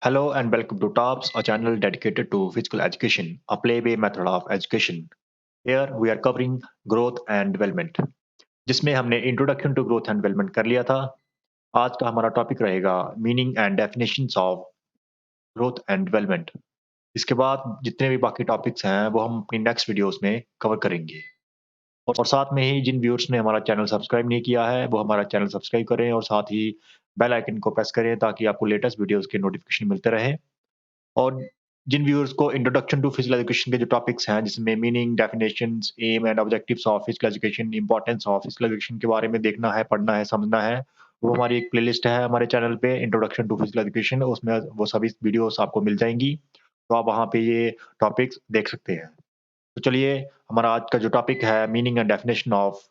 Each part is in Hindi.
Hello and welcome to TOPS, a channel dedicated to physical education, a play-way method of education. Here we are covering growth and development, जिसमें हमने introduction to growth and development कर लिया था। आज का हमारा टॉपिक रहेगा meaning and definitions of growth and development. इसके बाद जितने भी बाकी टॉपिक्स हैं वो हम अपनी नेक्स्ट वीडियोस में कवर करेंगे। और साथ में ही जिन व्यूअर्स ने हमारा चैनल सब्सक्राइब नहीं किया है वो हमारा चैनल सब्सक्राइब करें और साथ ही बेल आइकन को प्रेस करें ताकि आपको लेटेस्ट वीडियोस के नोटिफिकेशन मिलते रहे। और जिन व्यूअर्स को इंट्रोडक्शन टू फिजिकल एजुकेशन के जो टॉपिक्स हैं जिसमें meaning, definitions, aim and objectives of physical education, importance of physical education के बारे में देखना है, पढ़ना है, समझना है, वो हमारी एक प्लेलिस्ट है हमारे चैनल पे इंट्रोडक्शन टू फिजिकल एजुकेशन, उसमें वो सभी वीडियोस आपको मिल जाएंगी। तो आप वहाँ पे ये टॉपिक्स देख सकते हैं। तो चलिए हमारा आज का जो टॉपिक है meaning and definition of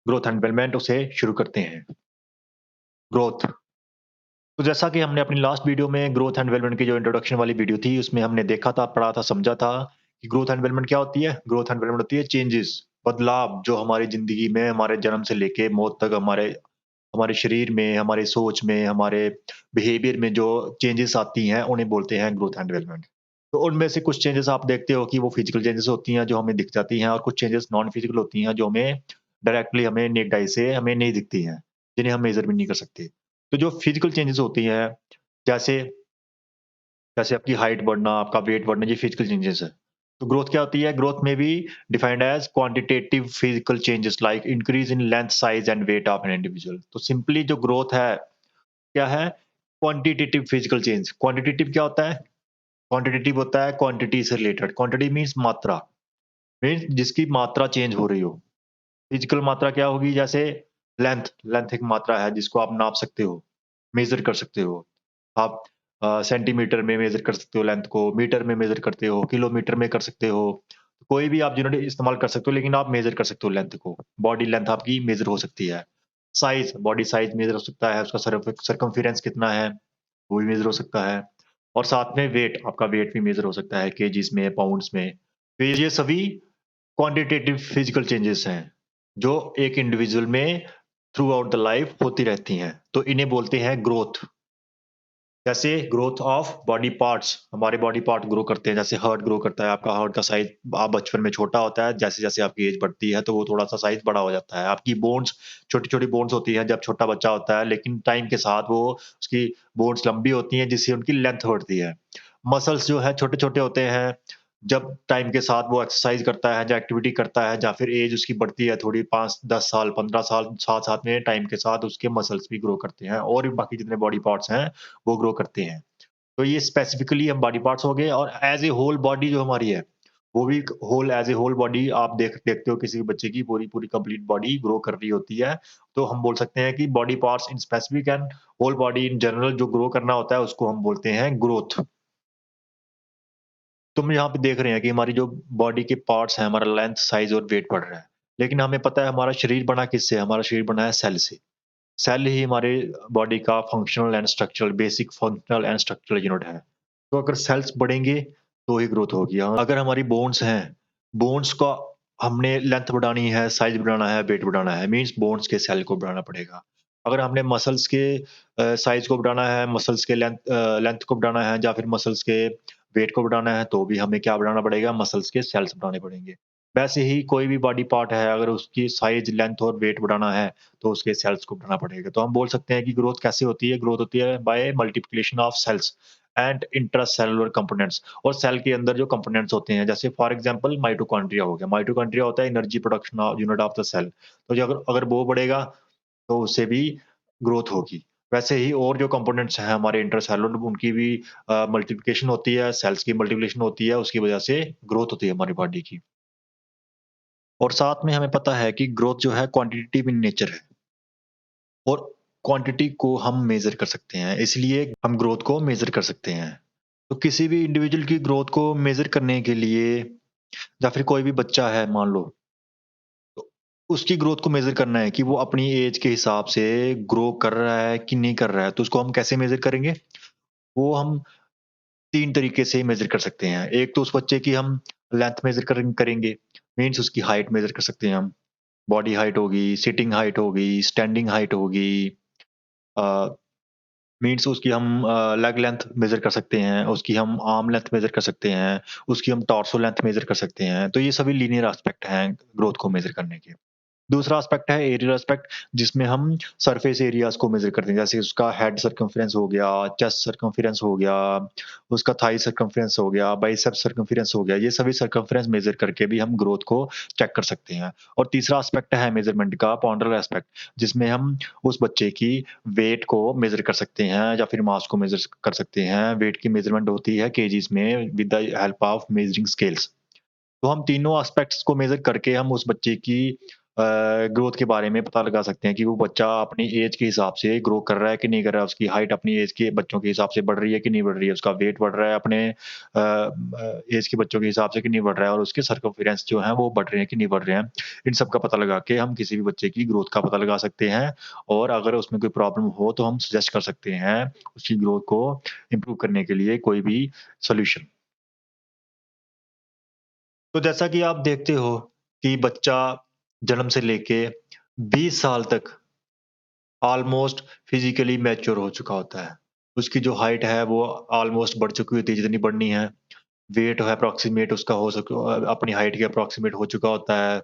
growth and development उसे शुरू करते हैं। ग्रोथ। तो जैसा कि हमने अपनी लास्ट वीडियो में ग्रोथ एंड डेवलपमेंट की जो इंट्रोडक्शन वाली वीडियो थी, उसमें हमने देखा था, पढ़ा था, समझा था कि ग्रोथ एंड डेवलपमेंट क्या होती है। ग्रोथ एंड डेवलपमेंट होती है चेंजेस, बदलाव जो हमारी ज़िंदगी में हमारे जन्म से लेके मौत तक हमारे हमारे शरीर में, हमारी सोच में, हमारे बिहेवियर में जो चेंजेस आती हैं, उन्हें बोलते हैं ग्रोथ एंड डेवलपमेंट। तो उनमें से कुछ चेंजेस आप देखते हो कि वो फिजिकल चेंजेस होती हैं जो हमें दिख जाती हैं और कुछ चेंजेस नॉन फिजिकल होती हैं जो हमें डायरेक्टली हमें नेक्ड आई से हमें नहीं दिखती हैं, जिन्हें हम मेज़र भी नहीं कर सकते। तो जो फिजिकल चेंजेस होती हैं जैसे जैसे आपकी हाइट बढ़ना, आपका वेट बढ़ना, ये फिजिकल चेंजेस है। तो ग्रोथ क्या होती है? ग्रोथ में भी defined as quantitative physical changes like increase in length, size and weight of an individual. तो सिंपली जो ग्रोथ है, क्या है? Quantitative physical change. क्वांटिटेटिव क्या होता है? क्वांटिटेटिव होता है क्वांटिटी से रिलेटेड। क्वांटिटी मीन्स मात्रा, मीन्स जिसकी मात्रा चेंज हो रही हो। फिजिकल मात्रा क्या होगी? जैसे लेंथ, लेंथ एक मात्रा है जिसको आप नाप सकते हो, मेज़र कर सकते हो। आप सेंटीमीटर में मेज़र कर सकते हो लेंथ को, मीटर में मेज़र करते हो, किलोमीटर में कर सकते हो। कोई भी आप यूनिट इस्तेमाल कर सकते हो लेकिन आप मेज़र कर सकते हो लेंथ को। बॉडी लेंथ आपकी मेज़र हो सकती है। साइज़, बॉडी साइज़ मेज़र हो सकता है, उसका सर्कमफेरेंस कितना है, वो भी मेज़र हो सकता है। और साथ में वेट, आपका वेट भी मेज़र हो सकता है केजीज़ में, पाउंड्स में। तो ये सभी क्वांटिटेटिव फिजिकल चेंजेस हैं, जो एक इंडिविजुअल में थ्रू आउट द लाइफ होती रहती हैं। तो इन्हें बोलते हैं ग्रोथ। जैसे ग्रोथ ऑफ बॉडी पार्ट्स, हमारे बॉडी पार्ट ग्रो करते हैं, जैसे हार्ट ग्रो करता है, आपका हार्ट का साइज़ आप बचपन में छोटा होता है, जैसे-जैसे आपकी एज बढ़ती है, तो वो थोड़ा-सा साइज़ बड़ा हो जाता है। आपकी बोन्स, छोटी-छोटी बोन्स होती हैं जब छोटा बच्चा होता है, लेकिन टाइम के साथ वो उसकी बोन्स लंबी होती हैं, जिससे उनकी लेंथ बढ़ती है। मसल्स जो है छोटे-छोटे होते हैं, जब टाइम के साथ वो एक्सरसाइज़ करता है, या एक्टिविटी करता है, या फिर एज उसकी बढ़ती है थोड़ी 5, 10 साल, 15 साल, साथ-साथ में टाइम के साथ उसके मसल्स भी ग्रो करते हैं और भी बाकी जितने बॉडी पार्ट्स हैं, वो ग्रो करते हैं। तो ये स्पेसिफिकली हम बॉडी पार्ट्स हो गए और एज़ ए होल बॉडी जो हमारी है, वो भी whole as a whole body आप देखते हो किसी भी बच्चे की पूरी-पूरी कंप्लीट बॉडी ग्रो कर रही होती है। तो हम बोल सकते हैं कि body parts in specific and whole body in general जो ग्रो करना होता है उसको हम बोलते हैं ग्रोथ। तो हम यहाँ पे देख रहे हैं कि हमारी जो बॉडी के पार्ट्स हैं, हमारा लेंथ, साइज़ और वेट बढ़ रहा है। लेकिन हमें पता है हमारा शरीर बना किससे है? हमारा शरीर बना है सेल से। सेल ही हमारे बॉडी का functional and structural basic functional and structural unit है। तो अगर सेल्स बढ़ेंगे तो ही ग्रोथ होगी। अगर हमारी बोन्स हैं, बोन्स का हमने लेंथ बढ़ानी है, साइज़ बढ़ाना है, वेट बढ़ाना है, मीन्स बोन्स के सेल को बढ़ाना पड़ेगा। अगर हमने मसल्स के साइज़ को बढ़ाना है, मसल्स के लेंथ को बढ़ाना है या फिर मसल्स के वेट को बढ़ाना है, तो भी हमें क्या बढ़ाना पड़ेगा? मसल्स के सेल्स बढ़ाने पड़ेंगे। वैसे ही कोई भी बॉडी पार्ट है, अगर उसकी साइज़, लेंथ और वेट बढ़ाना है, तो उसके सेल्स को बढ़ाना पड़ेगा। तो हम बोल सकते हैं कि ग्रोथ कैसे होती है? ग्रोथ होती है by multiplication of cells and intracellular components. और सेल के अंदर जो कंपोनेंट्स होते हैं, जैसे फॉर एग्जांपल माइटोकॉन्ड्रिया हो गया। माइटोकॉन्ड्रिया होता है energy production unit of the cell. तो जो अगर अगर वो बढ़ेगा, तो उससे भी ग्रोथ होगी। वैसे ही और जो कंपोनेंट्स हैं हमारे इंट्रासेल्युलर, उनकी भी मल्टीप्लिकेशन होती है, सेल्स की मल्टीप्लिकेशन होती है, उसकी वजह से ग्रोथ होती है हमारी बॉडी की। और साथ में हमें पता है कि ग्रोथ जो है क्वांटिटेटिव इन नेचर है और क्वांटिटी को हम मेज़र कर सकते हैं, इसलिए हम ग्रोथ को मेज़र कर सकते हैं। तो किसी भी इंडिविजुअल की ग्रोथ को मेज़र करने के लिए, या फिर कोई भी बच्चा है मान लो, तो उसकी ग्रोथ को मेज़र करना है कि वो अपनी एज के हिसाब से ग्रो कर रहा है कि नहीं कर रहा है, तो उसको हम कैसे मेज़र करेंगे? वो हम 3 तरीके से मेज़र कर सकते हैं। एक तो उस बच्चे की हम लेंथ मेज़र करेंगे, मीन्स उसकी हाइट मेज़र कर सकते हैं हम। बॉडी हाइट होगी, सिटिंग हाइट होगी, स्टैंडिंग हाइट होगी, अ, मीन्स उसकी हम लेग लेंथ मेज़र कर सकते हैं, उसकी हम आर्म लेंथ मेज़र कर सकते हैं, उसकी हम टॉर्सो लेंथ मेज़र कर सकते हैं। तो ये सभी लीनियर एस्पेक्ट हैं ग्रोथ को मेज़र करने के। दूसरा एस्पेक्ट है एरियल एस्पेक्ट जिसमें हम सरफेस एरियाज़ को मेज़र करते हैं। जैसे उसका हेड सर्कम्फरेंस हो गया, चेस्ट सर्कम्फरेंस हो गया, उसका थाई सर्कम्फरेंस हो गया, बाइसेप्स सर्कम्फरेंस हो गया। ये सभी सर्कम्फरेंस मेज़र करके भी हम ग्रोथ को चेक कर सकते हैं। और तीसरा एस्पेक्ट है मेज़रमेंट का पॉन्डरल एस्पेक्ट जिसमें हम उस बच्चे की वेट को मेज़र कर सकते हैं या फिर मास को मेज़र कर सकते हैं। वेट की मेज़रमेंट होती है केजीज़ में with the help of measuring scales. तो हम तीनों एस्पेक्ट्स को मेज़र करके हम उस बच्चे की ग्रोथ के बारे में पता लगा सकते हैं कि वो बच्चा अपनी ऐज के हिसाब से ग्रो कर रहा है कि नहीं कर रहा है, उसकी हाइट अपनी ऐज के बच्चों के हिसाब से बढ़ रही है कि नहीं बढ़ रही है, उसका वेट बढ़ रहा है अपने ऐज के बच्चों के हिसाब से कि नहीं बढ़ रहा है और उसके सर्कमफेरेंस जो हैं वो बढ़ रहे हैं कि नहीं बढ़ रहे हैं। इन सब का पता लगा के हम किसी भी बच्चे की ग्रोथ का पता लगा सकते हैं और अगर उसमें कोई प्रॉब्लम हो तो हम सजेस्ट कर सकते हैं उसकी ग्रोथ को इम्प्रूव करने के लिए कोई भी सॉल्यूशन। तो जैसा कि आप देखते हो कि बच्चा जन्म से लेके 20 साल तक ऑलमोस्ट फिज़िकली मैच्योर हो चुका होता है। उसकी जो हाइट है वो ऑलमोस्ट बढ़ चुकी होती है जितनी बढ़नी है। वेट है अप्रॉक्सिमेट उसका अपनी हाइट के अप्रॉक्सिमेट हो चुका होता है।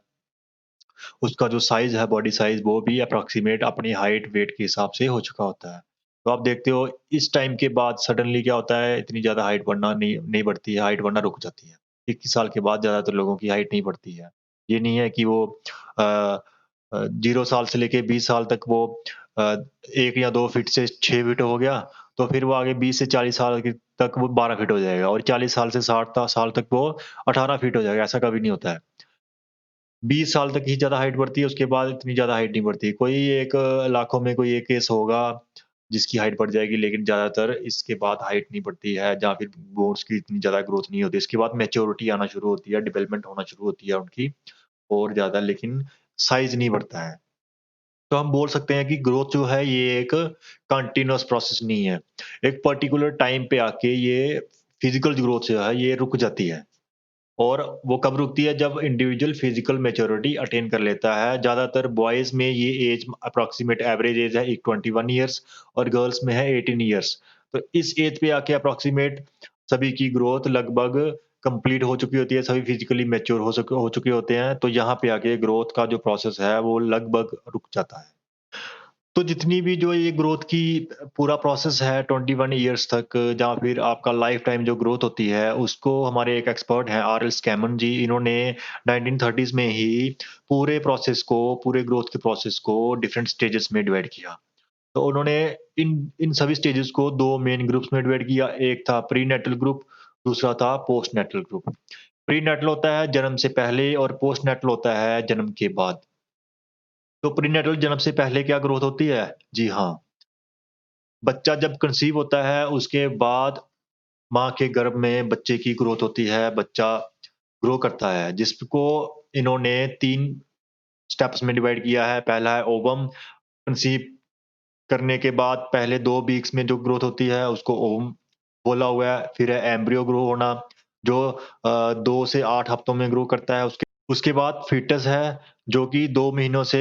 उसका जो साइज़ है बॉडी साइज़ वो भी अप्रॉक्सिमेट अपनी हाइट, वेट के हिसाब से हो चुका होता है। तो आप देखते हो इस टाइम के बाद सडनली क्या होता है इतनी ज़्यादा हाइट बढ़ना नहीं नहीं बढ़ती है, हाइट बढ़ना रुक जाती है। 21 साल के बाद ज़्यादातर लोगों की हाइट नहीं बढ़ती है। ये नहीं है कि वो 0 साल से लेके 20 साल तक वो अ, 1 या 2 फीट से 6 फीट हो गया, तो फिर वो आगे 20 से 40 साल के तक वो 12 फीट हो जाएगा और 40 साल से 60 साल तक वो 18 फीट हो जाएगा, ऐसा कभी नहीं होता है। 20 साल तक ही ज़्यादा हाइट बढ़ती है, उसके बाद इतनी ज़्यादा हाइट नहीं बढ़ती। कोई एक लाखों में कोई एक केस होगा, जिसकी हाइट बढ़ जाएगी, लेकिन ज़्यादातर इसके बाद हाइट नहीं बढ़ती है या फिर बोन्स की इतनी ज़्यादा ग्रोथ नहीं होती। इसके बाद मैच्योरिटी आना शुरू होती है, डेवलपमेंट होना शुरू होती है उनकी और ज़्यादा लेकिन साइज़ नहीं बढ़ता है। तो हम बोल सकते हैं कि ग्रोथ जो है ये एक कंटीन्यूअस प्रोसेस नहीं है। एक पर्टिकुलर टाइम पे आके ये फिज़िकल ग्रोथ जो है ये रुक जाती है। और वो कब रुकती है जब इंडिविजुअल फिजिकल मैच्योरिटी अटेन कर लेता है। ज़्यादातर बॉयज़ में ये एज अप्रॉक्सिमेट एवरेज एज है एक 21 इयर्स और गर्ल्स में है 18 इयर्स। तो इस एज पे आके अप्रॉक्सिमेट सभी की ग्रोथ लगभग कंप्लीट हो चुकी होती है, सभी फिजिकली मैच्योर हो चुके होते हैं। तो यहाँ पे आके ग्रोथ का जो प्रोसेस है वो लगभग रुक जाता है। तो जितनी भी जो ये ग्रोथ की पूरा प्रोसेस है 21 इयर्स तक या फिर आपका लाइफ टाइम जो ग्रोथ होती है, उसको हमारे एक एक्सपर्ट हैं आर.एल. स्कैमन जी, इन्होंने 1930s में ही पूरे ग्रोथ के प्रोसेस को डिफरेंट स्टेजेस में डिवाइड किया। तो उन्होंने इन इन सभी स्टेजेस को 2 मेन ग्रुप्स में डिवाइड किया। एक था प्रीनेटल ग्रुप, दूसरा था पोस्टनेटल ग्रुप। प्रीनेटल होता है जन्म से पहले और पोस्टनेटल होता है जन्म के बाद। तो प्रीनेटल जन्म से पहले क्या ग्रोथ होती है? जी हाँ, बच्चा जब कंसीव होता है, उसके बाद माँ के गर्भ में बच्चे की ग्रोथ होती है, बच्चा ग्रो करता है, जिसको इन्होंने 3 स्टेप्स में डिवाइड किया है। पहला है ओवम, कंसीव करने के बाद पहले 2 वीक्स में जो ग्रोथ होती है, उसको ओवम बोला हुआ है। फिर है एम्ब्रियो ग्रो होना, जो 2 से 8 हफ्तों में ग्रो करता है। उसके बाद फीटस है, जो कि 2 महीनों से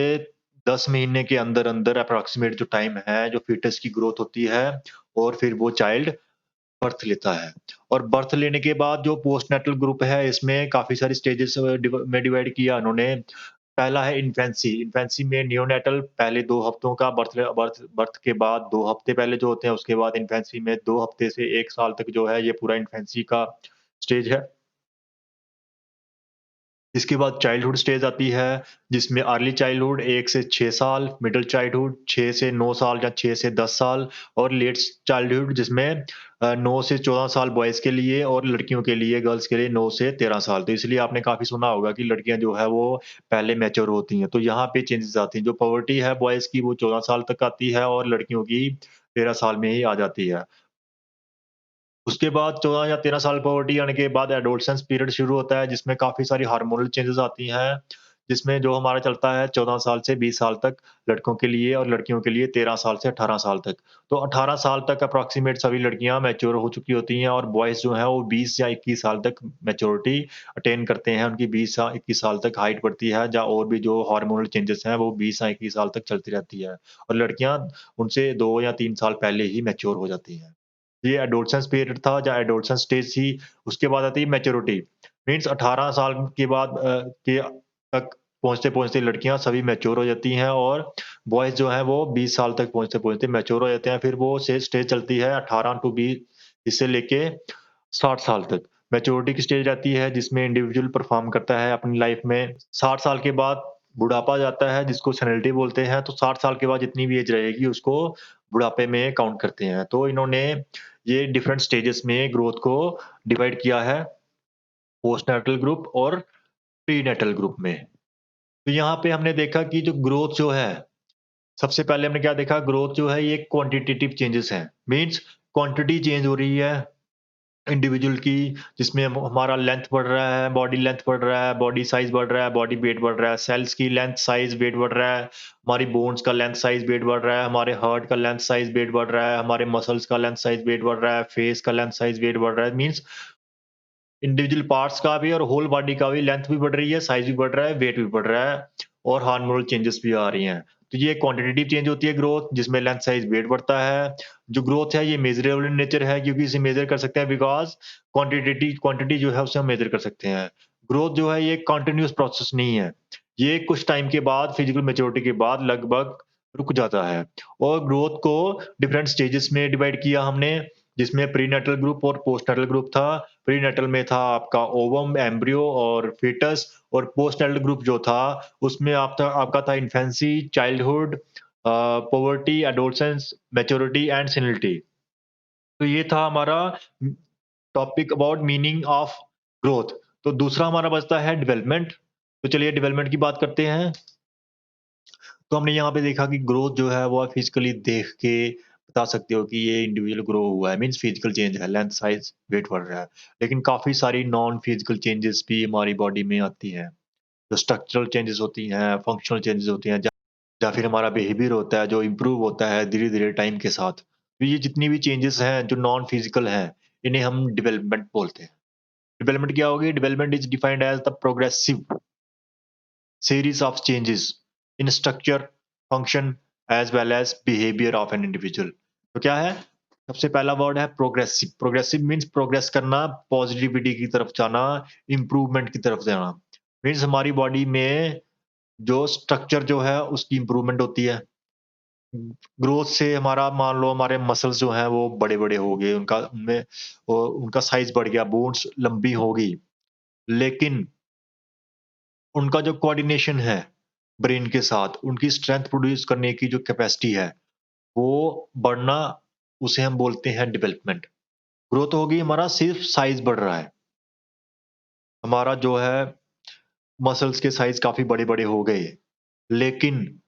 10 महीने के अंदर-अंदर एप्रोक्सिमेट जो टाइम है, जो फीटस की ग्रोथ होती है और फिर वो चाइल्ड बर्थ लेता है। और बर्थ लेने के बाद जो पोस्टनेटल ग्रुप है, इसमें काफ़ी सारी स्टेजेस में डिवाइड किया उन्होंने। पहला है इन्फेंसी, इन्फेंसी में नियोनेटल पहले 2 हफ्तों का बर्थ बर्थ के बाद 2 हफ्ते पहले जो होते हैं, उसके बाद इन्फेंसी में 2 हफ्ते से 1 साल तक जो है, ये पूरा इन्फेंसी का स्टेज है। इसके बाद चाइल्डहुड स्टेज आती है, जिसमें अर्ली चाइल्डहुड 1 से 6 साल, मिडल चाइल्डहुड 6 से 9 साल या 6 से 10 साल और लेट चाइल्डहुड जिसमें 9 से 14 साल बॉयज़ के लिए और लड़कियों के लिए, गर्ल्स के लिए 9 से 13 साल। तो इसलिए आपने काफ़ी सुना होगा कि लड़कियाँ जो है वो पहले मैच्योर होती हैं, तो यहाँ पे चेंजेज़ आती हैं। जो प्यूबर्टी है बॉयज़ की वो 14 साल तक आती है और लड़कियों की 13 साल में ही आ जाती है। उसके बाद 14 या 13 साल प्यूबर्टी आने के बाद एडोलेसेंस पीरियड शुरू होता है, जिसमें काफ़ी सारी हार्मोनल चेंजेज़ आती हैं। जिसमें जो हमारा चलता है 14 साल से 20 साल तक लड़कों के लिए और लड़कियों के लिए 13 साल से 18 साल तक। तो 18 साल तक अप्रॉक्सिमेट सभी लड़कियाँ मैच्योर हो चुकी होती हैं और बॉयज़ जो हैं वो 20 या 21 साल तक मैच्योरिटी अटेन करते हैं। उनकी 20 या 21 साल तक हाइट बढ़ती है या और भी जो हार्मोनल चेंजेस हैं वो 20 या 21 साल तक चलती रहती है। और लड़कियाँ उनसे 2 या 3 साल पहले ही मैच्योर हो जाती हैं। ये एडोलसेंस पीरियड था या एडोलसेंस स्टेज थी, उसके बाद आती है मैच्योरिटी। मीन्स 18 साल के बाद के तक पहुँचते-पहुँचते लड़कियाँ सभी मैच्योर हो जाती हैं और बॉयज़ जो हैं वो 20 साल तक पहुँचते-पहुँचते मैच्योर हो जाते हैं। फिर वो स्टेज चलती है 18 टू 20 इससे लेके 60 साल तक। मैच्योरिटी की स्टेज रहती है जिसमें इंडिविजुअल परफ़ॉर्म करता है अपनी लाइफ़ में। 60 साल के बाद बुढ़ापा आ जाता है जिसको सेनिलिटी बोलते हैं, तो 60 साल के बाद जितनी भी एज रहेगी उसको बुढ़ापे में काउंट करते हैं। तो इन्होंने ये डिफरेंट स्टेजेस में ग्रोथ को डिवाइड किया है, पोस्टनैटल ग्रुप और प्रीनैटल ग्रुप में। तो यहाँ पे हमने देखा कि जो ग्रोथ जो है, सबसे पहले हमने क्या देखा ग्रोथ जो है ये क्वांटिटेटिव चेंजेस हैं। मीन्स क्वांटिटी चेंज हो रही है इंडिविजुअल की, जिसमें हमारा लेंथ बढ़ रहा है, बॉडी लेंथ बढ़ रहा है, बॉडी साइज़ बढ़ रहा है, बॉडी वेट बढ़ रहा है, सेल्स की लेंथ, साइज़, वेट बढ़ रहा है, हमारी बोन्स का लेंथ, साइज़, वेट बढ़ रहा है, हमारे हार्ट का लेंथ, साइज़, वेट बढ़ रहा है, हमारे मसल्स का लेंथ, साइज़, वेट बढ़ रहा है, फेस का लेंथ, साइज़, वेट बढ़ रहा है। मीन्स इंडिविजुअल पार्ट्स का भी और होल बॉडी का भी लेंथ भी बढ़ रही है, साइज़ भी बढ़ रहा है, वेट भी बढ़ रहा है और हार्मोनल चेंजेस भी आ रही हैं। तो ये क्वांटिटेटिव चेंज होती है ग्रोथ जिसमें लेंथ, साइज़, वेट बढ़ता है। जो ग्रोथ है ये मेज़रेबल इन नेचर है क्योंकि इसे मेज़र कर सकते हैं बिकॉज़ क्वांटिटी जो है उसे हम मेज़र कर सकते हैं। ग्रोथ जो है ये कंटीन्यूअस प्रोसेस नहीं है। ये कुछ टाइम के बाद फिजिकल मैच्योरिटी के बाद लगभग रुक जाता है और ग्रोथ को डिफरेंट स्टेजेस में डिवाइड किया हमने, जिसमें प्रीनेटल ग्रुप और पोस्टनेटल ग्रुप था। प्रीनेटल में था आपका ओवम, एम्ब्रियो और fetus और पोस्टनेटल ग्रुप जो था, उसमें आपका था infancy, childhood, puberty, adolescence, maturity and senility. तो ये था हमारा topic about meaning of growth. तो दूसरा हमारा बचता है डेवलपमेंट। तो चलिए डेवलपमेंट की बात करते हैं। तो हमने यहाँ पे देखा कि ग्रोथ जो है वो आप फिजिकली देख के बता सकते हो कि ये इंडिविजुअल ग्रो हुआ है, मीन्स फिजिकल चेंज है, लेंथ, साइज, वेट बढ़ रहा है। लेकिन काफ़ी सारी नॉन फिजिकल चेंजेस भी हमारी बॉडी में आती हैं। जो स्ट्रक्चरल चेंजेस होती हैं, फंक्शनल चेंजेस होती हैं, या फिर हमारा बिहेवियर होता है जो इम्प्रूव होता है धीरे-धीरे टाइम के साथ। तो ये जितनी भी चेंजेस हैं जो नॉन फिजिकल हैं, इन्हें हम डेवलपमेंट बोलते हैं। डेवलपमेंट क्या होगी? Development is defined as the progressive series of changes in structure, function as well as behavior of an individual. तो क्या है? सबसे पहला वर्ड है प्रोग्रेसिव। प्रोग्रेसिव मीन्स प्रोग्रेस करना, पॉजिटिविटी की तरफ जाना, इम्प्रूवमेंट की तरफ जाना। मीन्स हमारी बॉडी में जो स्ट्रक्चर जो है उसकी इम्प्रूवमेंट होती है। ग्रोथ से हमारा मान लो हमारे मसल्स जो हैं वो बड़े-बड़े हो गए, उनका साइज़ बढ़ गया, बोन्स लंबी हो गई। लेकिन उनका जो कोऑर्डिनेशन है ब्रेन के साथ, उनकी स्ट्रेंथ प्रोड्यूस करने की जो कैपेसिटी है, वो बढ़ना उसे हम बोलते हैं डेवलपमेंट। ग्रोथ होगी हमारा सिर्फ़ साइज़ बढ़ रहा है। हमारा जो है मसल्स के साइज़ काफ़ी बड़े-बड़े हो गए। लेकिन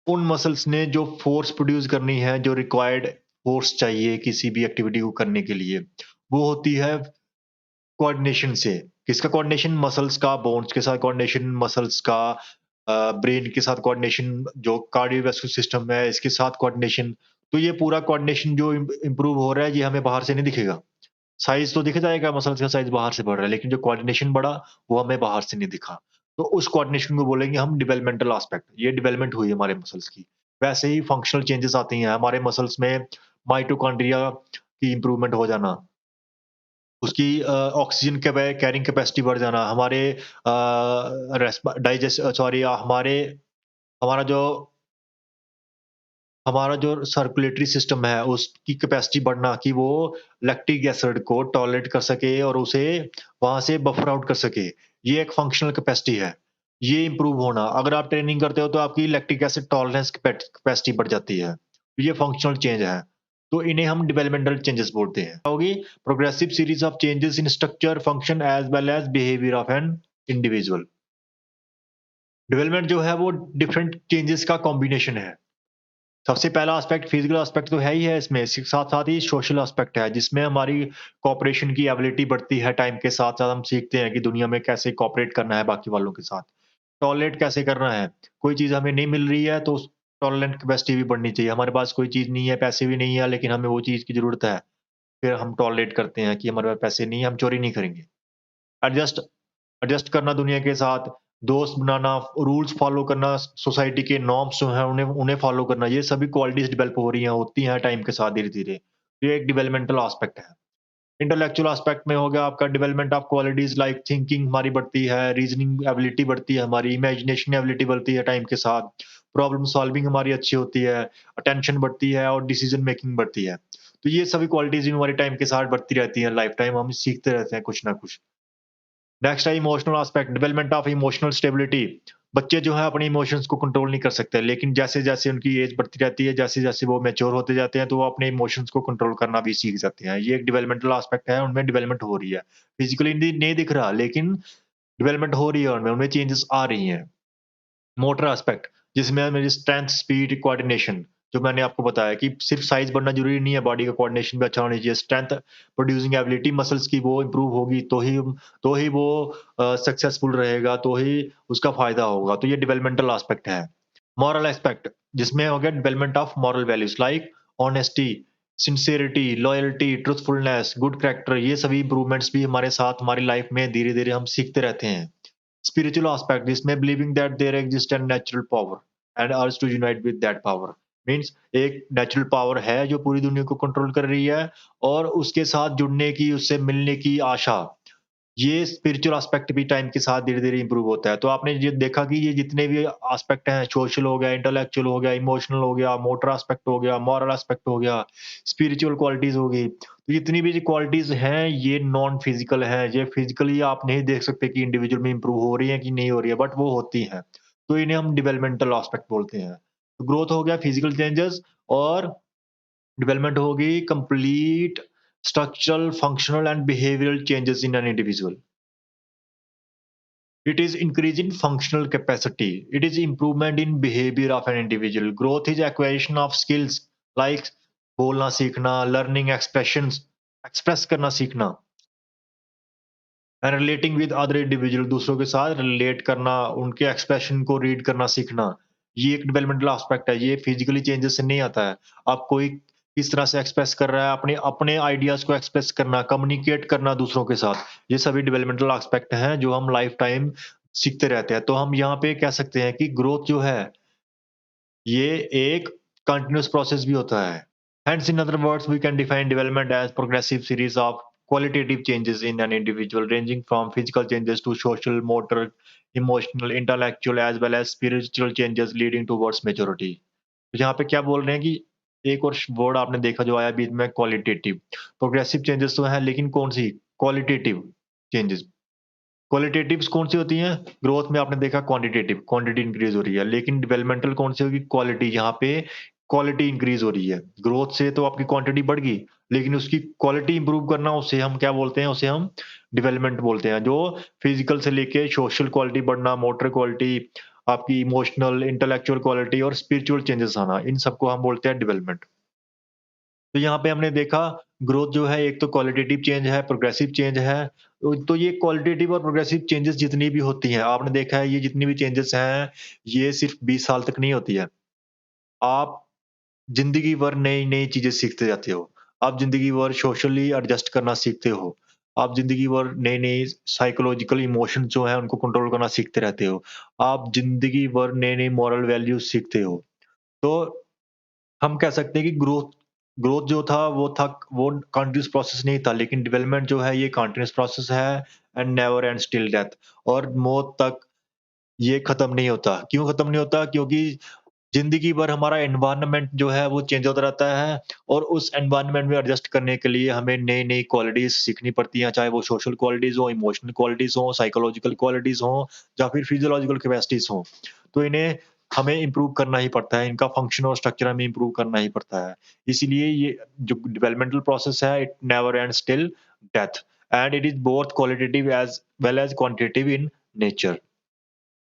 उन मसल्स ने जो फ़ोर्स प्रोड्यूस करनी है, जो रिक्वायर्ड फ़ोर्स चाहिए किसी भी एक्टिविटी को करने के लिए, वो होती है कोऑर्डिनेशन से। किसका कोऑर्डिनेशन? मसल्स का, बोन्स के साथ कोऑर्डिनेशन, मसल्स का ब्रेन के साथ कोऑर्डिनेशन, जो कार्डियोवैस्कुलर सिस्टम है, इसके साथ कोऑर्डिनेशन। तो ये पूरा कोऑर्डिनेशन जो इम्प्रूव हो रहा है, ये हमें बाहर से नहीं दिखेगा। साइज़ तो दिख जाएगा, मसल्स का साइज़ बाहर से बढ़ रहा है, लेकिन जो कोऑर्डिनेशन बढ़ा, वो हमें बाहर से नहीं दिखा। तो उस कोऑर्डिनेशन को बोलेंगे हम डेवलपमेंटल एस्पेक्ट। ये डेवलपमेंट हुई हमारे मसल्स की। वैसे ही फंक्शनल चेंजेस आती हैं, हमारे मसल्स में माइटोकॉन्ड्रिया की इम्प्रूवमेंट हो जाना। उसकी ऑक्सीजन कैरिंग कैपेसिटी बढ़ जाना, हमारे हमारा जो सर्कुलेटरी सिस्टम है, उसकी कैपेसिटी बढ़ना कि वो लैक्टिक एसिड को टॉलरेट कर सके और उसे वहाँ से बफर आउट कर सके। ये एक फंक्शनल कैपेसिटी है। ये इम्प्रूव होना, अगर आप ट्रेनिंग करते हो तो आपकी लैक्टिक एसिड टॉलरेंस कैपेसिटी बढ़ जाती है। ये फंक्शनल चेंज है। तो इन्हें हम डेवलपमेंटल चेंजेस बोलते हैं। क्या होगी? Progressive series of changes in structure, function as well as behaviour of an individual. Development जो है वो डिफरेंट चेंजेस का कॉम्बिनेशन है। सबसे पहला एस्पेक्ट फिजिकल एस्पेक्ट तो है ही है इसमें, साथ-साथ ही सोशल एस्पेक्ट है, जिसमें हमारी कोऑपरेशन की एबिलिटी बढ़ती है टाइम के साथ-साथ हम सीखते हैं कि दुनिया में कैसे कोऑपरेट करना है बाकी वालों के साथ। टॉलरेट कैसे करना है। कोई चीज़ हमें नहीं मिल रही है तो टॉलरेंट कैपेसिटी भी बढ़नी चाहिए। हमारे पास कोई चीज़ नहीं है, पैसे भी नहीं है लेकिन हमें वो चीज़ की ज़रूरत है। फिर हम टॉलरेट करते हैं कि हमारे पास पैसे नहीं है, हम चोरी नहीं करेंगे। एडजस्ट एडजस्ट करना दुनिया के साथ, दोस्त बनाना, रूल्स फ़ॉलो करना, सोसाइटी के नॉर्म्स जो हैं उन्हें उन्हें फ़ॉलो करना, ये सभी क्वालिटीज़ डेवलप हो रही हैं, होती हैं टाइम के साथ धीरे-धीरे। ये एक डेवलपमेंटल एस्पेक्ट है। इंटेलेक्चुअल एस्पेक्ट में हो गया आपका development of qualities like thinking हमारी बढ़ती है, रीज़निंग एबिलिटी बढ़ती है हमारी, इमेजिनेशन एबिलिटी बढ़ती है टाइम के साथ, प्रॉब्लम सॉल्विंग हमारी अच्छी होती है, अटेंशन बढ़ती है और डिसीज़न मेकिंग बढ़ती है। तो ये सभी क्वालिटीज़ हमारी टाइम के साथ बढ़ती रहती हैं, लाइफ़ टाइम हम सीखते रहते हैं कुछ ना कुछ। नेक्स्ट है emotional aspect, development of emotional stability. बच्चे जो हैं अपने इमोशंस को कंट्रोल नहीं कर सकते, लेकिन जैसे-जैसे उनकी एज बढ़ती रहती है, जैसे-जैसे वो मैच्योर होते जाते हैं, तो वो अपने इमोशंस को कंट्रोल करना भी सीख जाते हैं। ये एक डेवलपमेंटल एस्पेक्ट है, उनमें डेवलपमेंट हो रही है। फिजिकली नहीं दिख रहा, लेकिन डेवलपमेंट हो रही है उनमें, उनमें चेंजेस आ रही हैं। मोटर एस्पेक्ट जिसमें मेरी स्ट्रेंथ, स्पीड, कोऑर्डिनेशन जो मैंने आपको बताया कि सिर्फ साइज़ बढ़ना ज़रूरी नहीं है, बॉडी का कोऑर्डिनेशन भी अच्छा होना चाहिए। स्ट्रेंथ प्रोड्यूसिंग एबिलिटी मसल्स की वो इम्प्रूव होगी तो ही वो सक्सेसफुल रहेगा, तो ही उसका फ़ायदा होगा। तो ये डेवलपमेंटल एस्पेक्ट है। मॉरल एस्पेक्ट जिसमें हो गया development of moral values like honesty, sincerity, loyalty, truthfulness, good character ये सभी इम्प्रूवमेंट्स भी हमारे साथ हमारी लाइफ़ में धीरे-धीरे हम सीखते रहते हैं। Spiritual aspect जिसमें believing that there exists a natural power and urge to unite with that power means एक नेचुरल पावर है जो पूरी दुनिया को कंट्रोल कर रही है और उसके साथ जुड़ने की उससे मिलने की आशा ये स्पिरिचुअल एस्पेक्ट भी टाइम के साथ धीरे-धीरे इम्प्रूव होता है। तो आपने ये देखा कि ये जितने भी एस्पेक्ट हैं, सोशल हो गया, इंटेलेक्चुअल हो गया, इमोशनल हो गया, मोटर एस्पेक्ट हो गया, मॉरल एस्पेक्ट हो गया, स्पिरिचुअल क्वालिटीज़ हो गई। तो जितनी भी क्वालिटीज़ हैं, ये नॉन फिजिकल हैं। ये फिजिकली आप नहीं देख सकते कि इंडिविजुअल में इम्प्रूव हो रही है कि नहीं हो रही है, बट वो होती हैं। तो इन्हें हम डेवलपमेंटल एस्पेक्ट बोलते हैं। तो ग्रोथ हो गया फिजिकल चेंजेस और डेवलपमेंट होगी complete structural, functional, and behavioral changes in an individual. It is increase in functional capacity. It is improvement in behavior of an individual. Growth is acquisition of skills like बोलना सीखना, learning expressions, express करना सीखना, and relating with other individual दूसरों के साथ रिलेट करना, उनके एक्सप्रेशन को रीड करना सीखना, ये एक डेवलपमेंटल एस्पेक्ट है, ये फिजिकली चेंजेस से नहीं आता है। आप कोई किस तरह से एक्सप्रेस कर रहा है, अपने अपने आइडियाज़ को एक्सप्रेस करना, कम्युनिकेट करना दूसरों के साथ, ये सभी डेवलपमेंटल एस्पेक्ट हैं जो हम लाइफ टाइम सीखते रहते हैं। तो हम यहाँ पे कह सकते हैं कि ग्रोथ जो है, ये एक कंटीन्यूअस प्रोसेस भी होता है। Hence, in other words, we can define development as progressive series of qualitative changes in an individual, ranging from physical changes to social, motor, emotional, intellectual, as well as spiritual changes leading towards maturity. तो यहाँ पे क्या बोल रहे हैं कि एक और वर्ड आपने देखा जो आया बीच में क्वालिटेटिव प्रोग्रेसिव चेंजेस तो है लेकिन कौन सी क्वालिटेटिव चेंजेस क्वालिटेटिव्स कौन सी होती हैं ग्रोथ में आपने देखा क्वांटिटेटिव क्वांटिटी इंक्रीज हो रही है लेकिन डेवलपमेंटल कौन सी होगी क्वालिटी यहाँ पे क्वालिटी इंक्रीज हो रही है ग्रोथ से तो आपकी क्वांटिटी बढ़ गई लेकिन उसकी क्वालिटी इंप्रूव करना उसे हम क्या बोलते हैं उसे हम डेवलपमेंट बोलते हैं जो फिजिकल से लेके सोशल क्वालिटी बढ़ना मोटर क्वालिटी आपकी इमोशनल इंटेलेक्चुअल क्वालिटी और स्पिरिचुअल चेंजेस आना इन सबको हम बोलते हैं डेवलपमेंट तो यहाँ पे हमने देखा ग्रोथ जो है एक तो क्वालिटेटिव चेंज है, प्रोग्रेसिव चेंज है। तो ये क्वालिटेटिव और प्रोग्रेसिव चेंजेस जितनी भी होती हैं, आपने देखा है ये जितनी भी चेंजेस हैं, ये सिर्फ़ 20 साल तक नहीं होती है। आप ज़िंदगी भर नई-नई चीज़ें सीखते जाते हो। आप ज़िंदगी भर सोशली एडजस्ट करना सीखते हो। आप ज़िंदगी भर नई-नई साइकोलॉजिकल इमोशंस जो हैं उनको कंट्रोल करना सीखते रहते हो। आप ज़िंदगी भर नई-नई मॉरल वैल्यूज़ सीखते हो। तो हम कह सकते हैं कि ग्रोथ ग्रोथ जो था वो कंटीन्यूअस प्रोसेस नहीं था लेकिन डेवलपमेंट जो है ये कंटीन्यूअस प्रोसेस है and never ends till death और मौत तक ये खत्म नहीं होता। क्यों खत्म नहीं होता? क्योंकि ज़िंदगी भर हमारा एनवायरनमेंट जो है वो चेंज होता रहता है और उस एनवायरनमेंट में एडजस्ट करने के लिए हमें नई-नई क्वालिटीज़ सीखनी पड़ती हैं, चाहे वो सोशल क्वालिटीज़ हो, इमोशनल क्वालिटीज़ हो, साइकोलॉजिकल क्वालिटीज़ हो या फिर फिजियोलॉजिकल कैपेसिटीज़ हो। तो इन्हें हमें इम्प्रूव करना ही पड़ता है, इनका फंक्शन और स्ट्रक्चर हमें इम्प्रूव करना ही पड़ता है। इसीलिए ये जो डेवलपमेंटल प्रोसेस है it never ends till death and it is both qualitative as well as quantitative in nature.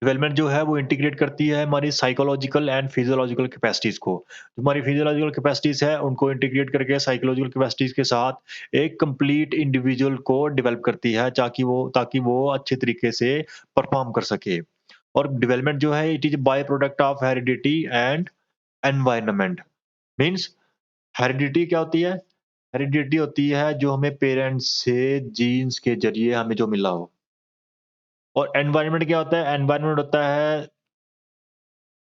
Development जो है वो इंटीग्रेट करती है हमारी साइकोलॉजिकल एंड फिजियोलॉजिकल कैपेसिटीज को। जो हमारी फिजियोलॉजिकल कैपेसिटीज है उनको इंटीग्रेट करके साइकोलॉजिकल कैपेसिटीज के साथ एक कंप्लीट इंडिविजुअल को डेवलप करती है ताकि वो अच्छे तरीके से परफॉर्म कर सके। और डेवलपमेंट जो है it is by product of heredity and environment. Means heredity क्या होती है? हेरिडिटी होती है जो हमें पेरेंट्स से जीन्स के जरिए हमें जो मिला हो। और एनवायरनमेंट क्या होता है? एनवायरनमेंट होता है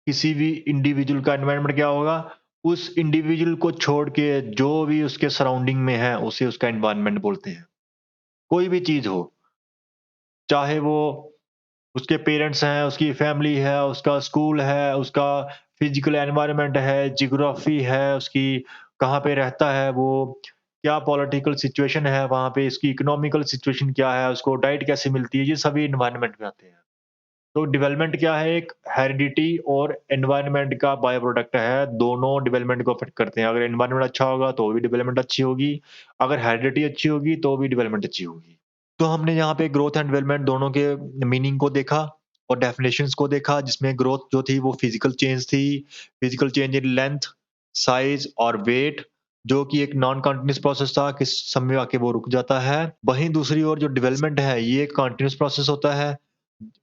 किसी भी इंडिविजुअल का एनवायरनमेंट क्या होगा? उस इंडिविजुअल को छोड़ के जो भी उसके सराउंडिंग में है उसे उसका एनवायरनमेंट बोलते हैं। कोई भी चीज़ हो, चाहे वो उसके पेरेंट्स हैं, उसकी फैमिली है, उसका स्कूल है, उसका फिजिकल एनवायरनमेंट है, ज्योग्राफी है, उसकी कहाँ पे रहता है वो, क्या पॉलिटिकल सिचुएशन है वहाँ पे, इसकी इकोनॉमिकल सिचुएशन क्या है, उसको डाइट कैसे मिलती है, ये सभी एनवायरनमेंट में आते हैं। तो डेवलपमेंट क्या है? एक हेरिडिटी और एनवायरनमेंट का बाय प्रोडक्ट है, दोनों डेवलपमेंट को अफेक्ट करते हैं। अगर एनवायरनमेंट अच्छा होगा तो भी डेवलपमेंट अच्छी होगी, अगर हेरिडिटी अच्छी होगी तो भी डेवलपमेंट अच्छी होगी। तो हमने यहाँ पे ग्रोथ एंड डेवलपमेंट दोनों के मीनिंग को देखा और डेफिनेशंस को देखा, जिसमें ग्रोथ जो थी वो फिजिकल चेंज थी, physical change in length, size और वेट, जो कि एक नॉन कंटीन्यूअस प्रोसेस था, किस समय आके वो रुक जाता है। वहीं दूसरी ओर जो डेवलपमेंट है ये एक कंटीन्यूअस प्रोसेस होता है,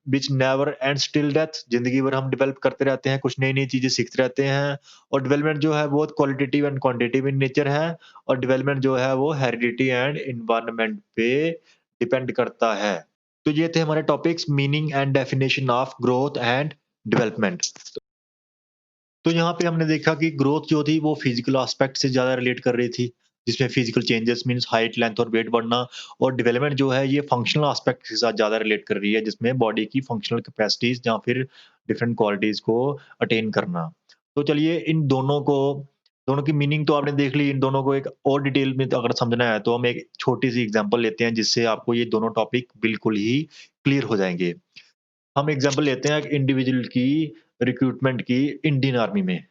which never ends till death. जिंदगी भर हम डेवलप करते रहते हैं, कुछ नई नई चीजें सीखते रहते हैं। और डेवलपमेंट जो है बहुत qualitative and quantitative in nature है, और डेवलपमेंट जो है वो हेरिडिटी एंड एनवायरनमेंट पे डिपेंड करता है। तो ये थे हमारे topics, meaning and definition of growth and development. तो यहाँ पे हमने देखा कि ग्रोथ जो थी वो फिजिकल एस्पेक्ट से ज़्यादा रिलेट कर रही थी, जिसमें physical changes means height, length और वेट बढ़ना। और डेवलपमेंट जो है ये फंक्शनल एस्पेक्ट के साथ ज़्यादा रिलेट कर रही है, जिसमें बॉडी की फंक्शनल कैपेसिटीज़ या फिर डिफरेंट क्वालिटीज़ को अटेन करना। तो चलिए इन दोनों की मीनिंग तो आपने देख ली, इन दोनों को एक और डिटेल में तो अगर समझना है तो हम एक छोटी-सी एग्ज़ाम्पल लेते हैं, जिससे आपको ये दोनों टॉपिक बिल्कुल ही क्लियर हो जाएँगे। हम एग्ज़ाम्पल लेते हैं एक इंडिविजुअल की रिक्रूटमेंट की इंडियन आर्मी में।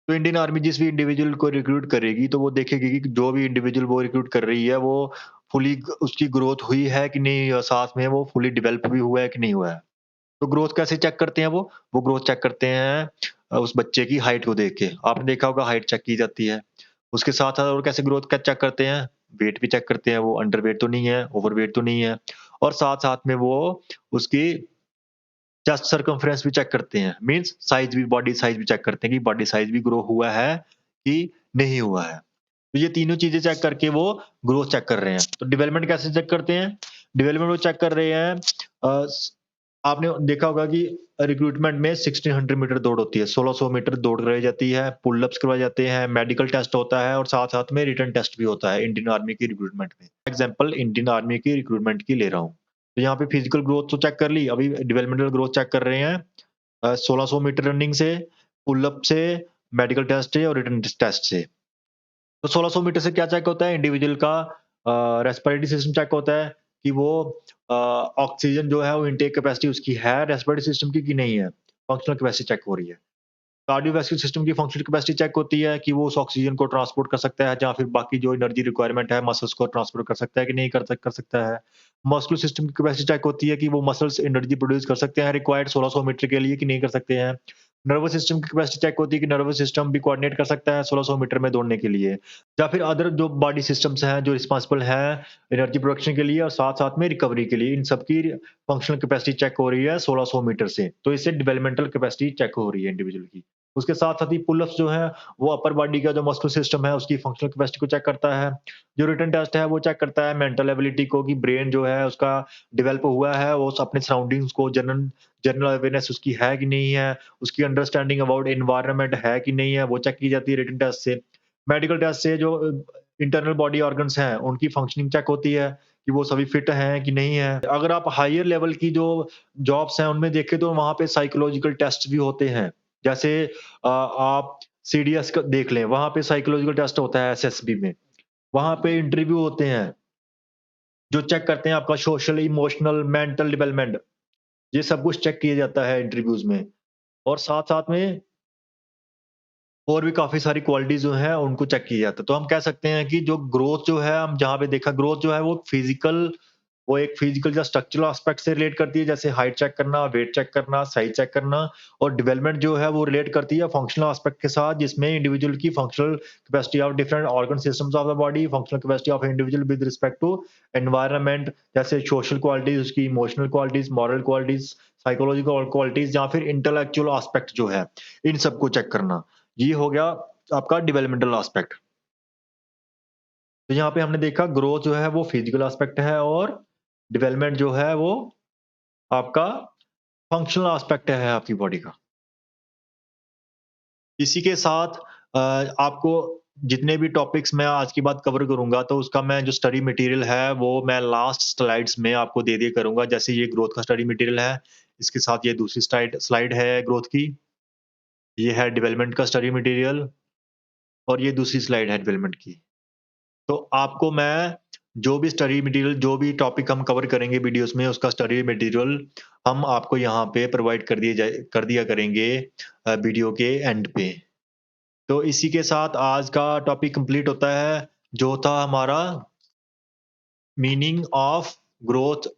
तो इंडियन आर्मी जिस भी इंडिविजुअल को रिक्रूट करेगी, तो वो देखेगी कि जो भी इंडिविजुअल वो रिक्रूट कर रही है, वो फुली उसकी ग्रोथ हुई है कि नहीं, और साथ में वो फुली डेवलप भी हुआ है कि नहीं हुआ है। तो ग्रोथ कैसे चेक करते हैं वो? वो ग्रोथ चेक करते हैं उस बच्चे की हाइट को देख के। आपने देखा होगा हाइट चेक की जाती है। उसके साथ-साथ और कैसे ग्रोथ का चेक करते हैं? वेट भी चेक करते हैं, वो अंडरवेट तो नहीं है, ओवरवेट तो नहीं है। और साथ-साथ में वो उसकी चेस्ट सर्कम्फ्रेंस भी चेक करते हैं, मीन्स साइज़ भी, बॉडी साइज़ भी चेक करते हैं कि बॉडी साइज़ भी ग्रो हुआ है कि नहीं हुआ है। तो ये तीनों चीज़ें चेक करके वो ग्रोथ चेक कर रहे हैं। तो डेवलपमेंट कैसे चेक करते हैं? डेवलपमेंट वो चेक कर रहे हैं स आपने देखा होगा कि रिक्रूटमेंट में 1600 मीटर दौड़ होती है, 1600 मीटर दौड़ कराई जाती है, पुल अप्स करवाए जाते हैं, मेडिकल टेस्ट होता है और साथ-साथ में रिटन टेस्ट भी होता है इंडियन आर्मी की रिक्रूटमेंट में। एग्ज़ाम्पल इंडियन आर्मी की रिक्रूटमेंट की ले रहा हूँ। तो यहाँ पे फिजिकल ग्रोथ तो चेक कर ली, अभी डेवलपमेंटल ग्रोथ चेक कर रहे हैं 1600 मीटर रनिंग से, पुल अप से, मेडिकल टेस्ट से और रिटन टेस्ट से। तो 1600 मीटर से क्या चेक होता है? इंडिविजुअल का रेस्पिरेटरी सिस्टम चेक होता है कि वो ऑक्सीजन जो है वो इनटेक कैपेसिटी उसकी है रेस्पिरेटरी सिस्टम की कि नहीं है। फंक्शनल कैपेसिटी चेक हो रही है। कार्डियोवैस्कुलर सिस्टम की फंक्शनल कैपेसिटी चेक होती है कि वो उस ऑक्सीजन को ट्रांसपोर्ट कर सकता है, या फिर बाकी जो एनर्जी रिक्वायरमेंट है मसल्स को ट्रांसफर कर सकता है कि नहीं कर सकता है। मस्कुलर सिस्टम की कैपेसिटी चेक होती है कि वो मसल्स एनर्जी प्रोड्यूस कर सकते हैं रिक्वायर्ड 1600 मीटर के लिए कि नहीं कर सकते हैं। नर्वस सिस्टम की कैपेसिटी चेक होती है कि नर्वस सिस्टम भी कोऑर्डिनेट कर सकता है 1600 मीटर में दौड़ने के लिए। या फिर अदर जो बॉडी सिस्टम्स हैं जो रिस्पांसिबल हैं एनर्जी प्रोडक्शन के लिए और साथ-साथ में रिकवरी के लिए, इन सबकी फंक्शनल कैपेसिटी चेक हो रही है 1600 मीटर से। तो इससे डेवलपमेंटल कैपेसिटी चेक हो रही है इंडिविजुअल की। उसके साथ-साथ ही पुल अप्स जो हैं, वो अपर बॉडी का जो मस्कुलर सिस्टम है, उसकी फंक्शनल कैपेसिटी को चेक करता है। जो रिटन टेस्ट है, वो चेक करता है मेंटल एबिलिटी को कि ब्रेन जो है उसका डेवलप हुआ है, वो उस अपने सराउंडिंग्स को जनरल जनरल अवेयरनेस उसकी है कि नहीं है, उसकी अंडरस्टैंडिंग अबाउट एनवायरनमेंट है कि नहीं है, वो चेक की जाती है रिटन टेस्ट से। मेडिकल टेस्ट से जो इंटरनल बॉडी ऑर्गन्स हैं, उनकी फंक्शनिंग चेक होती है कि वो सभी फिट हैं कि नहीं है। अगर आप हायर लेवल की जो जॉब्स हैं, उनमें देखें तो वहाँ पे साइकोलॉजिकल टेस्ट भी होते हैं। जैसे आप सीडीएस का देख लें, वहाँ पे साइकोलॉजिकल टेस्ट होता है एसएसबी में। वहाँ पे इंटरव्यू होते हैं, जो चेक करते हैं आपका सोशल, इमोशनल, मेंटल डेवलपमेंट। ये सब कुछ चेक किया जाता है इंटरव्यूज़ में। और साथ-साथ में और भी काफ़ी सारी क्वालिटीज़ जो हैं, उनको चेक किया जाता है। तो हम कह सकते हैं कि जो ग्रोथ जो है, हम जहाँ पे देखा ग्रोथ जो है वो फिज़िकल वो एक फिजिकल या स्ट्रक्चरल एस्पेक्ट से रिलेट करती है, जैसे हाइट चेक करना, वेट चेक करना, साइज चेक करना। और डेवलपमेंट जो है वो रिलेट करती है फंक्शनल एस्पेक्ट के साथ, जिसमें इंडिविजुअल की functional capacity of different organ systems of the body, functional capacity of individual with respect to environment, जैसे सोशल क्वालिटीज, उसकी emotional qualities, moral qualities, psychological qualities या फिर इंटेलेक्चुअल एस्पेक्ट जो है, इन सबको चेक करना। ये हो गया आपका डेवलपमेंटल एस्पेक्ट। तो यहाँ पे हमने देखा ग्रोथ जो है वो फिजिकल एस्पेक्ट है, और डेवलपमेंट जो है वो आपका फंक्शनल एस्पेक्ट है आपकी बॉडी का। इसी के साथ आपको जितने भी टॉपिक्स मैं आज की बात कवर करूँगा, तो उसका मैं जो स्टडी मटेरियल है, वो मैं लास्ट स्लाइड्स में आपको दे दिया करूँगा। जैसे ये ग्रोथ का स्टडी मटेरियल है, इसके साथ ये दूसरी स्लाइड स्लाइड है ग्रोथ की, ये है डेवलपमेंट का स्टडी मटेरियल, और ये दूसरी स्लाइड है डेवलपमेंट की। तो आपको मैं जो भी स्टडी मटेरियल, जो भी टॉपिक हम कवर करेंगे वीडियोज़ में, उसका स्टडी मटेरियल हम आपको यहाँ पे प्रोवाइड कर दिया करेंगे वीडियो के एंड पे। तो इसी के साथ आज का टॉपिक कंप्लीट होता है, जो था हमारा meaning of growth,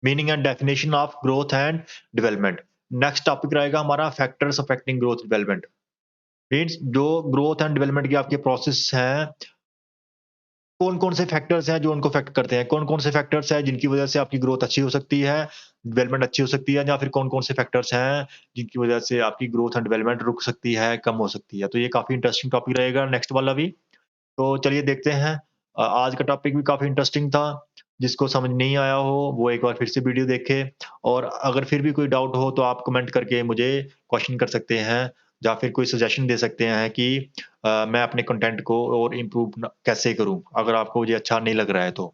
meaning and definition of growth and development. Next topic रहेगा हमारा factors affecting growth development. Means जो ग्रोथ एंड डेवलपमेंट की आपके प्रोसेस हैं, कौन-कौन से फैक्टर्स हैं जो उनको अफेक्ट करते हैं? कौन-कौन से फैक्टर्स हैं जिनकी वजह से आपकी ग्रोथ अच्छी हो सकती है, डेवलपमेंट अच्छी हो सकती है, या फिर कौन-कौन से फैक्टर्स हैं जिनकी वजह से आपकी ग्रोथ एंड डेवलपमेंट रुक सकती है, कम हो सकती है? तो ये काफ़ी इंटरेस्टिंग टॉपिक रहेगा नेक्स्ट वाला भी। तो चलिए देखते हैं। आज का टॉपिक भी काफ़ी इंटरेस्टिंग था। जिसको समझ नहीं आया हो, वो एक बार फिर से वीडियो देखे, और अगर फिर भी कोई डाउट हो तो आप कमेंट करके मुझे क्वेश्चन कर सकते हैं, या फिर कोई सजेशन दे सकते हैं कि मैं अपने कंटेंट को और इम्प्रूव कैसे करूँ, अगर आपको मुझे अच्छा नहीं लग रहा है तो।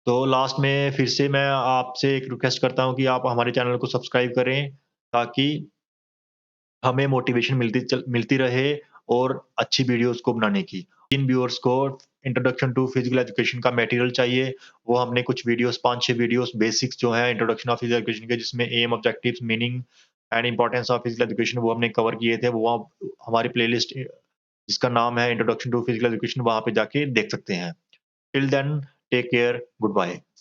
तो लास्ट में फिर से मैं आपसे एक रिक्वेस्ट करता हूँ कि आप हमारे चैनल को सब्सक्राइब करें, ताकि हमें मोटिवेशन मिलती रहे और अच्छी वीडियोज़ को बनाने की। इन व्यूअर्स को इंट्रोडक्शन टू फिजिकल एजुकेशन का मटेरियल चाहिए, वो हमने कुछ वीडियोज़ 5-6 वीडियोज़ बेसिक्स जो हैं इंट्रोडक्शन ऑफ फिजिकल एजुकेशन के, जिसमें aim, objectives, meaning and importance of physical education, वो हमने कवर किए थे। वो आप हमारी प्लेलिस्ट जिसका नाम है इंट्रोडक्शन टू फिजिकल एजुकेशन, वहाँ पे जाके देख सकते हैं। Till then take care, good bye.